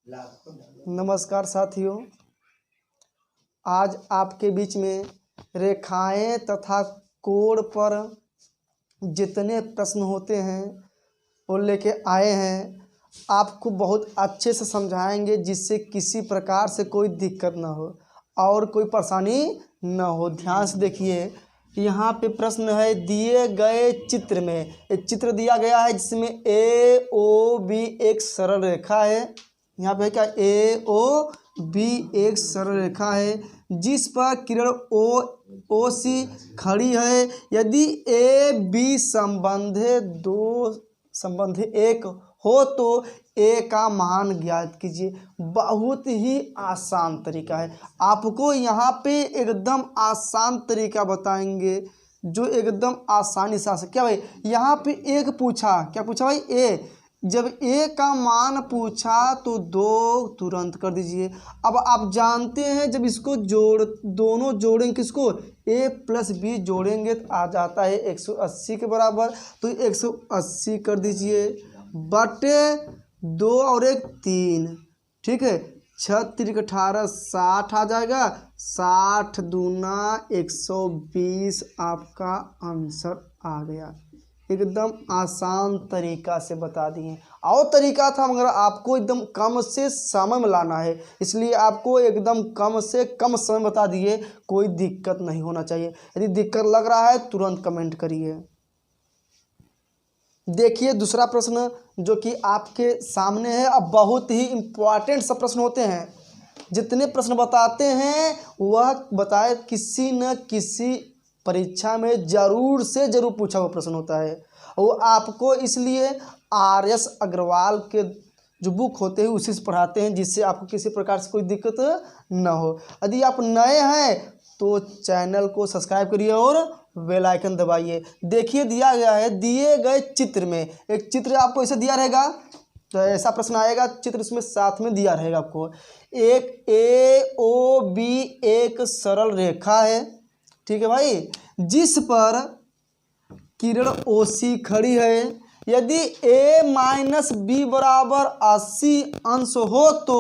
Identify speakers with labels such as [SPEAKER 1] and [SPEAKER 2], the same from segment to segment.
[SPEAKER 1] नमस्कार साथियों, आज आपके बीच में रेखाएं तथा कोण पर जितने प्रश्न होते हैं वो लेके आए हैं। आपको बहुत अच्छे से समझाएंगे जिससे किसी प्रकार से कोई दिक्कत ना हो और कोई परेशानी ना हो। ध्यान से देखिए, यहाँ पे प्रश्न है दिए गए चित्र में एक चित्र दिया गया है जिसमें ए ओ बी एक सरल रेखा है। यहाँ पे क्या ए ओ बी एक सरल रेखा है जिस पर किरण ओ सी खड़ी है। यदि ए बी संबंध एक हो तो ए का मान ज्ञात कीजिए। बहुत ही आसान तरीका है, आपको यहाँ पे एकदम आसान तरीका बताएंगे जो एकदम आसानी से आ सके। क्या भाई, यहाँ पे एक पूछा, क्या पूछा भाई ए, जब ए का मान पूछा तो दो तुरंत कर दीजिए। अब आप जानते हैं जब इसको दोनों जोड़ेंगे, किसको ए प्लस बी जोड़ेंगे तो आ जाता है 180 के बराबर। तो 180 कर दीजिए बटे 2 और 1 3, ठीक है। 6 3 18 60 आ जाएगा। 60 दूना 120 आपका आंसर आ गया। एकदम आसान तरीका से बता दिए। और तरीका था मगर आपको एकदम कम से समय में लाना है, इसलिए आपको एकदम कम से कम समय बता दिए। कोई दिक्कत नहीं होना चाहिए। यदि दिक्कत लग रहा है तुरंत कमेंट करिए। देखिए दूसरा प्रश्न जो कि आपके सामने है। अब बहुत ही इम्पोर्टेंट सब प्रश्न होते हैं, जितने प्रश्न बताते हैं वह बताए किसी न किसी परीक्षा में जरूर से जरूर पूछा हुआ प्रश्न होता है। वो आपको इसलिए RS अग्रवाल के जो बुक होते हैं उसी से पढ़ाते हैं जिससे आपको किसी प्रकार से कोई दिक्कत न हो। यदि आप नए हैं तो चैनल को सब्सक्राइब करिए और बेल आइकन दबाइए। देखिए दिया गया है, दिए गए चित्र में एक चित्र आपको ऐसे दिया रहेगा तो ऐसा प्रश्न आएगा, चित्र इसमें साथ में दिया रहेगा आपको। एक ए ओ बी एक सरल रेखा है, ठीक है भाई, जिस पर किरण OC खड़ी है। यदि a माइनस बी बराबर 80 अंश हो तो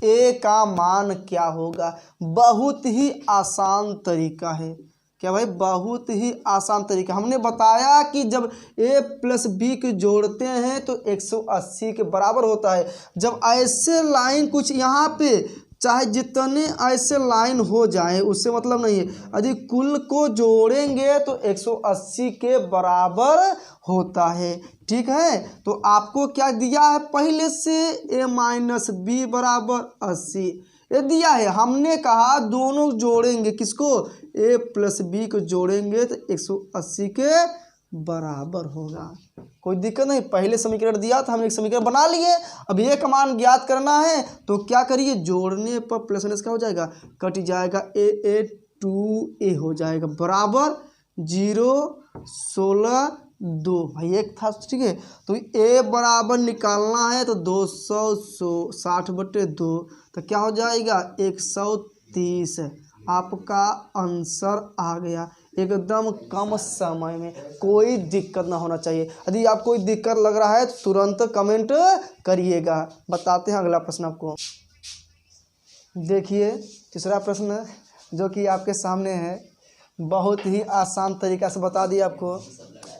[SPEAKER 1] a का मान क्या होगा। बहुत ही आसान तरीका है। क्या भाई, बहुत ही आसान तरीका। हमने बताया कि जब a प्लस बी को जोड़ते हैं तो 180 के बराबर होता है। जब ऐसे लाइन कुछ यहाँ पे चाहे जितने ऐसे लाइन हो जाए उससे मतलब नहीं है, यदि कुल को जोड़ेंगे तो 180 के बराबर होता है, ठीक है। तो आपको क्या दिया है पहले से, a माइनस बी बराबर 80 ये दिया है। हमने कहा दोनों जोड़ेंगे, किसको a प्लस बी को जोड़ेंगे तो 180 के बराबर होगा। कोई दिक्कत नहीं, पहले समीकरण दिया था हम एक समीकरण बना लिए। अब ये का मान ज्ञात करना है तो क्या करिए, जोड़ने पर प्लस माइनस क्या हो जाएगा, कट जाएगा। a 2a हो जाएगा बराबर 0 16 2 भाई एक था, ठीक है। तो a बराबर निकालना है तो 260 बटे 2 तो क्या हो जाएगा 130। आपका आंसर आ गया एकदम कम समय में। कोई दिक्कत ना होना चाहिए। यदि आपको कोई दिक्कत लग रहा है तो तुरंत कमेंट करिएगा। बताते हैं अगला प्रश्न आपको। देखिए तीसरा प्रश्न जो कि आपके सामने है, बहुत ही आसान तरीका से बता दिया आपको।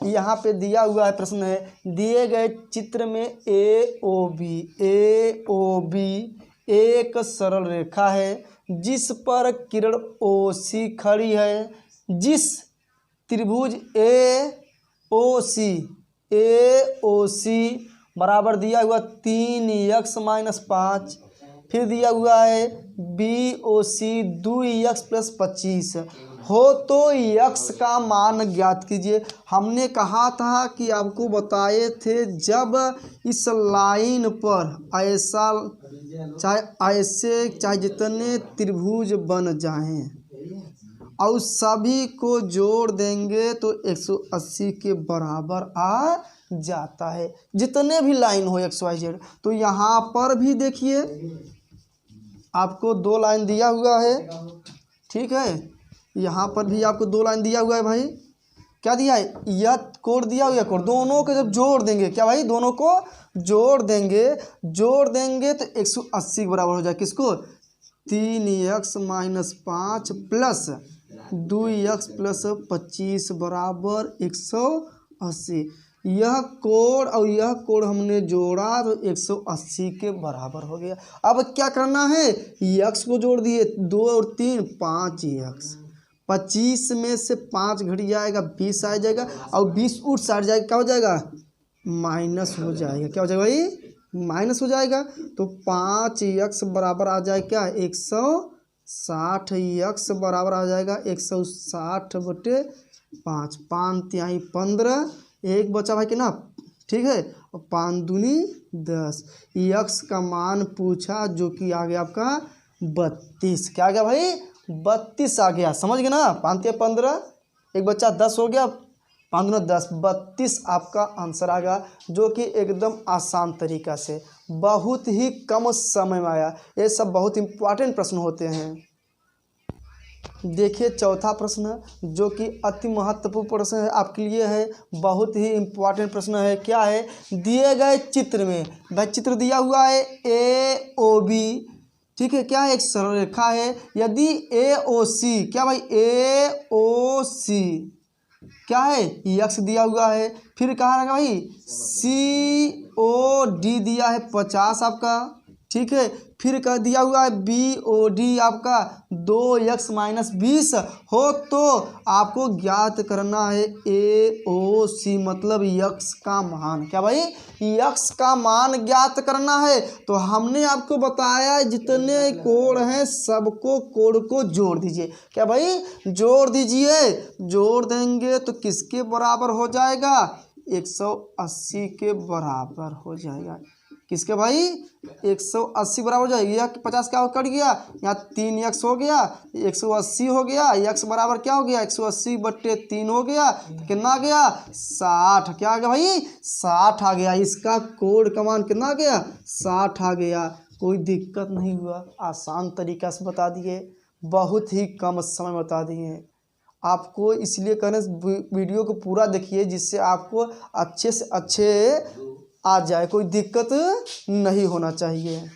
[SPEAKER 1] यहाँ पे दिया हुआ है प्रश्न है, दिए गए चित्र में ए ओ बी एक सरल रेखा है जिस पर किरण OC खड़ी है। जिस त्रिभुज AOC बराबर दिया हुआ 3x - 5, फिर दिया हुआ है BOC 2x + 25 हो तो x का मान ज्ञात कीजिए। हमने कहा था कि आपको बताए थे जब इस लाइन पर ऐसा चाहे जितने त्रिभुज बन जाएं और सभी को जोड़ देंगे तो 180 के बराबर आ जाता है, जितने भी लाइन हो XYZ। तो यहाँ पर भी देखिए आपको 2 लाइन दिया हुआ है, ठीक है। यहाँ पर भी आपको 2 लाइन दिया हुआ है भाई। क्या दिया है, यह कोण दिया हुआ है, कोण दोनों को जब जोड़ देंगे, क्या भाई, दोनों को जोड़ देंगे तो 180 के बराबर हो जाए किसको, 3x minus 5 plus 2x plus 25 बराबर 180। यह कोण और यह कोण हमने जोड़ा तो 180 के बराबर हो गया। अब क्या करना है, x को जोड़ दिए 2 और 3 5x, 25 में से 5 घट जाएगा 20 आ जाएगा और 20 उठ साइड जाएगा, क्या हो जाएगा माइनस हो जाएगा। क्या हो जाएगा भाई, माइनस हो जाएगा। तो 5x बराबर आ जाएगा क्या 160, x बराबर आ जाएगा 160/5, 5 तिहाई 15, एक बचा भाई कि ना, ठीक है, और 5 दूनी 10। x का मान पूछा जो कि आ गया आपका 32। क्या आ गया भाई 32 आ गया, समझ गए ना। 5 तिहाई 15, एक बच्चा 10 हो गया, 5 दूनी 10, 32 आपका आंसर आ गया, जो कि एकदम आसान तरीका से बहुत ही कम समय में आया। ये सब बहुत इम्पोर्टेंट प्रश्न होते हैं। देखिए चौथा प्रश्न जो कि अति महत्वपूर्ण प्रश्न है आपके लिए है, बहुत ही इम्पोर्टेंट प्रश्न है। क्या है, दिए गए चित्र में, भाई चित्र दिया हुआ है AOB, ठीक है, क्या है एक सरल रेखा है। यदि AOC, क्या भाई AOC क्या है x दिया हुआ है, फिर कहाँ रहेगा भाई COD दिया है 50 आपका, ठीक है, फिर कह दिया हुआ है BOD आपका 2x माइनस 20 हो, तो आपको ज्ञात करना है AOC मतलब x का मान। क्या भाई x का मान ज्ञात करना है। तो हमने आपको बताया जितने कोण हैं सबको कोण को जोड़ दीजिए। क्या भाई जोड़ दीजिए, जोड़ देंगे तो किसके बराबर हो जाएगा 180 के बराबर हो जाएगा। किसके भाई 180 बराबर हो जाएगा। यह 50 क्या कट गया, यहाँ 3x हो गया, 180 हो गया, x बराबर क्या हो गया 180/3 हो गया, तो कितना आ गया 60। क्या आ गया भाई 60 आ गया। इसका कोण का मान कितना आ गया 60 आ गया। कोई दिक्कत नहीं हुआ, आसान तरीका से बता दिए, बहुत ही कम समय में बता दिए आपको। इसलिए कहने वीडियो को पूरा देखिए जिससे आपको अच्छे से अच्छे आ जाए, कोई दिक्कत नहीं होना चाहिए।